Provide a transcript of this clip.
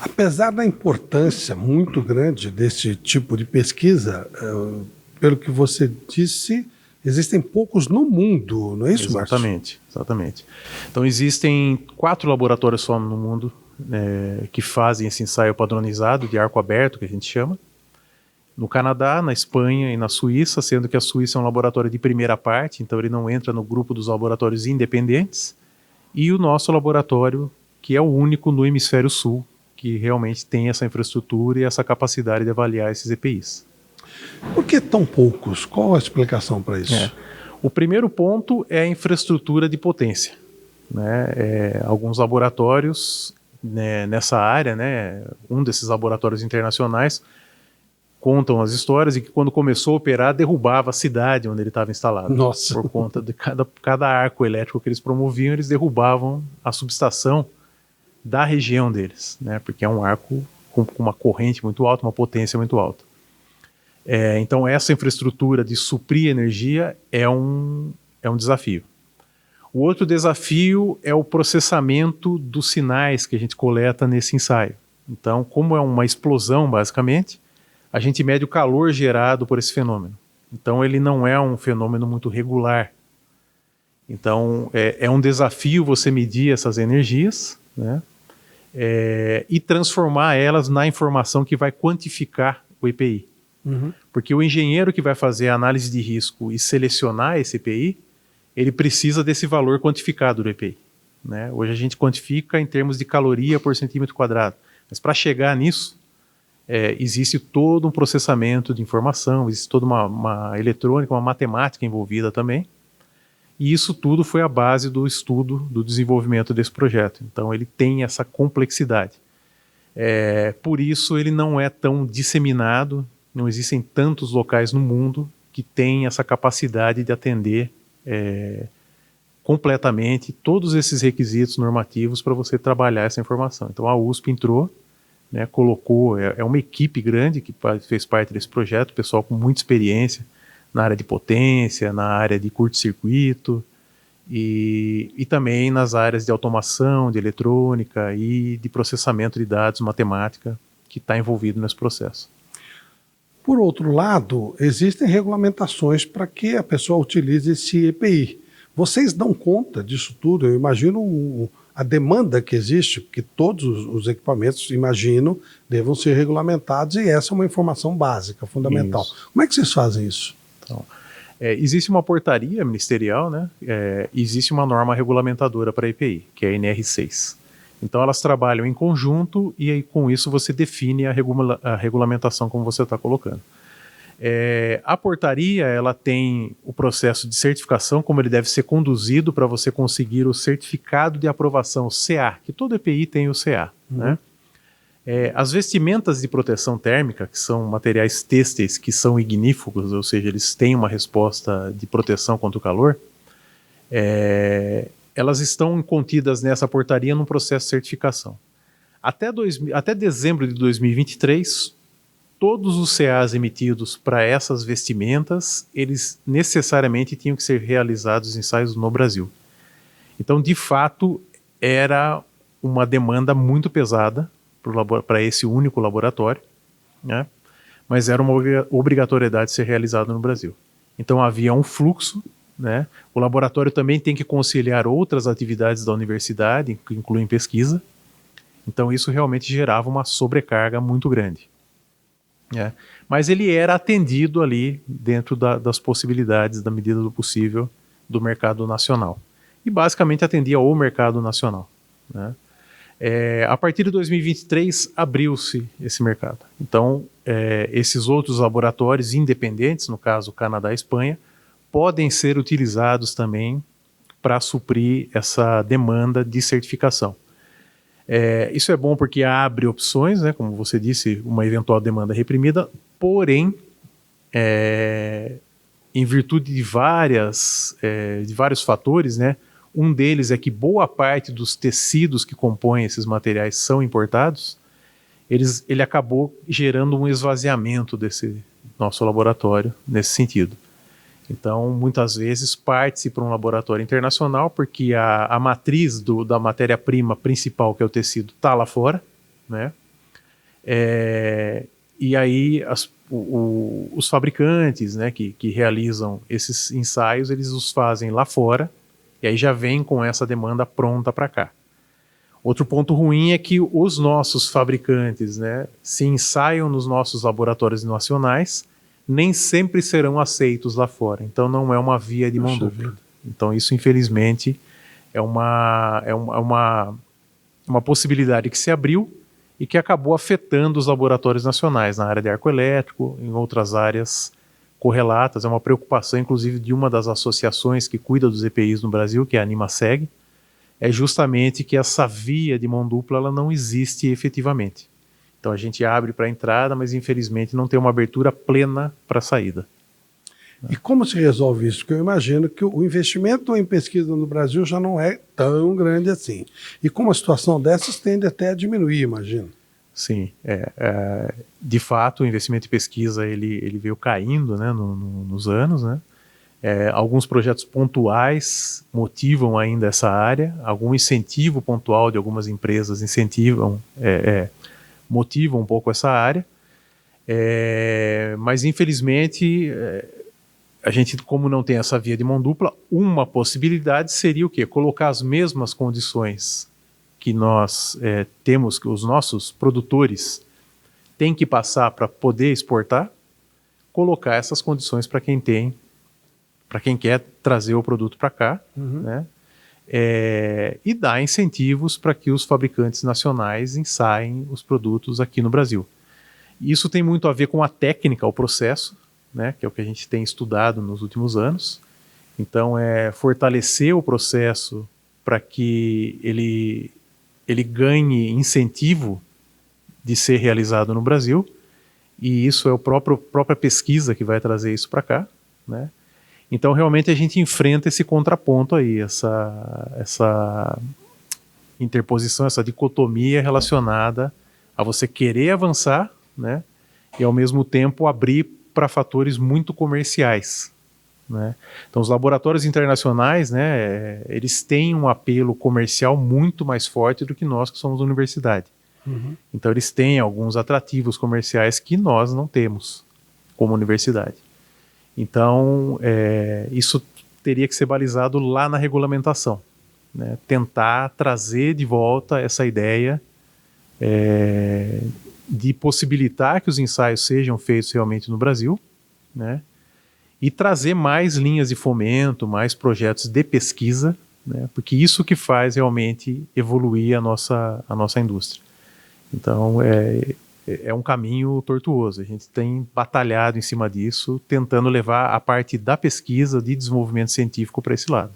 Apesar da importância muito grande desse tipo de pesquisa, pelo que você disse, existem poucos no mundo, não é isso, Márcio? Exatamente, exatamente. Então existem 4 laboratórios só no mundo que fazem esse ensaio padronizado de arco aberto, que a gente chama. No Canadá, na Espanha e na Suíça, sendo que a Suíça é um laboratório de primeira parte, então ele não entra no grupo dos laboratórios independentes. E o nosso laboratório, que é o único no hemisfério sul, que realmente tem essa infraestrutura e essa capacidade de avaliar esses EPIs. Por que tão poucos? Qual a explicação para isso? O primeiro ponto é a infraestrutura de potência. Alguns laboratórios nessa área, um desses laboratórios internacionais, contam as histórias de que quando começou a operar, derrubava a cidade onde ele estava instalado. Nossa. Por conta de cada arco elétrico que eles promoviam, eles derrubavam a subestação da região deles, porque é um arco com uma corrente muito alta, uma potência muito alta. Então essa infraestrutura de suprir energia é um desafio. O outro desafio é o processamento dos sinais que a gente coleta nesse ensaio. Então, como é uma explosão, basicamente, a gente mede o calor gerado por esse fenômeno. Então ele não é um fenômeno muito regular. Então é um desafio você medir essas energias, e transformar elas na informação que vai quantificar o EPI. Uhum. Porque o engenheiro que vai fazer a análise de risco e selecionar esse EPI, ele precisa desse valor quantificado do EPI. Hoje a gente quantifica em termos de caloria por centímetro quadrado. Mas para chegar nisso, existe todo um processamento de informação, existe toda uma eletrônica, uma matemática envolvida também. E isso tudo foi a base do estudo, do desenvolvimento desse projeto. Então ele tem essa complexidade. Por isso ele não é tão disseminado, não existem tantos locais no mundo que têm essa capacidade de atender completamente todos esses requisitos normativos para você trabalhar essa informação. Então a USP entrou, colocou, uma equipe grande que fez parte desse projeto, pessoal com muita experiência na área de potência, na área de curto-circuito e também nas áreas de automação, de eletrônica e de processamento de dados, matemática, que está envolvido nesse processo. Por outro lado, existem regulamentações para que a pessoa utilize esse EPI. Vocês dão conta disso tudo? Eu imagino a demanda que existe, que todos os equipamentos, imagino, devam ser regulamentados, e essa é uma informação básica, fundamental. Isso. Como é que vocês fazem isso? Então, existe uma portaria ministerial, existe uma norma regulamentadora para a EPI, que é a NR6. Então elas trabalham em conjunto e aí com isso você define a regulamentação como você está colocando. A portaria ela tem o processo de certificação, como ele deve ser conduzido para você conseguir o certificado de aprovação, o CA, que todo EPI tem o CA. Uhum. As vestimentas de proteção térmica, que são materiais têxteis que são ignífugos, ou seja, eles têm uma resposta de proteção contra o calor, elas estão contidas nessa portaria num processo de certificação. Até dezembro de 2023, todos os CAs emitidos para essas vestimentas, eles necessariamente tinham que ser realizados ensaios no Brasil. Então, de fato, era uma demanda muito pesada para esse único laboratório, mas era uma obrigatoriedade de ser realizado no Brasil. Então, havia um fluxo. O laboratório também tem que conciliar outras atividades da universidade, que incluem pesquisa. Então isso realmente gerava uma sobrecarga muito grande. Mas ele era atendido ali dentro das possibilidades, da medida do possível, do mercado nacional. E basicamente atendia o mercado nacional. A partir de 2023 abriu-se esse mercado. Então esses outros laboratórios independentes, no caso Canadá e Espanha, podem ser utilizados também para suprir essa demanda de certificação. Isso é bom porque abre opções, como você disse, uma eventual demanda reprimida, porém, em virtude de vários fatores, um deles é que boa parte dos tecidos que compõem esses materiais são importados, ele acabou gerando um esvaziamento desse nosso laboratório nesse sentido. Então, muitas vezes, parte-se para um laboratório internacional, porque a matriz da matéria-prima principal, que é o tecido, está lá fora, E aí os fabricantes, né, que realizam esses ensaios, eles os fazem lá fora, e aí já vem com essa demanda pronta para cá. Outro ponto ruim é que os nossos fabricantes, né, se ensaiam nos nossos laboratórios nacionais, nem sempre serão aceitos lá fora. Então não é uma via de mão dupla. Então isso, infelizmente, é uma possibilidade que se abriu e que acabou afetando os laboratórios nacionais na área de arco elétrico, em outras áreas correlatas. É uma preocupação, inclusive, de uma das associações que cuida dos EPIs no Brasil, que é a Animaseg, é justamente que essa via de mão dupla ela não existe efetivamente. Então a gente abre para a entrada, mas infelizmente não tem uma abertura plena para a saída. E como se resolve isso? Porque eu imagino que o investimento em pesquisa no Brasil já não é tão grande assim. E com uma situação dessas tende até a diminuir, imagino. Sim, de fato o investimento em pesquisa ele veio caindo, né, nos anos, né? Alguns projetos pontuais motivam ainda essa área, algum incentivo pontual de algumas empresas motivam um pouco essa área, mas infelizmente a gente, como não tem essa via de mão dupla, uma possibilidade seria o quê? Colocar as mesmas condições que nós temos, que os nossos produtores têm que passar para poder exportar, colocar essas condições para quem quer trazer o produto para cá, né? E dar incentivos para que os fabricantes nacionais ensaiem os produtos aqui no Brasil. Isso tem muito a ver com a técnica, o processo, né, que é o que a gente tem estudado nos últimos anos. Então, fortalecer o processo para que ele ganhe incentivo de ser realizado no Brasil, e isso é a própria pesquisa que vai trazer isso para cá, né? Então, realmente, a gente enfrenta esse contraponto aí, essa interposição, essa dicotomia relacionada a você querer avançar, né, e, ao mesmo tempo, abrir para fatores muito comerciais, né? Então, os laboratórios internacionais, né, eles têm um apelo comercial muito mais forte do que nós que somos universidade. Então, eles têm alguns atrativos comerciais que nós não temos como universidade. Então, isso teria que ser balizado lá na regulamentação, né? Tentar trazer de volta essa ideia de possibilitar que os ensaios sejam feitos realmente no Brasil, né? E trazer mais linhas de fomento, mais projetos de pesquisa, né? Porque isso que faz realmente evoluir a nossa indústria. Então, é um caminho tortuoso. A gente tem batalhado em cima disso, tentando levar a parte da pesquisa, de desenvolvimento científico para esse lado.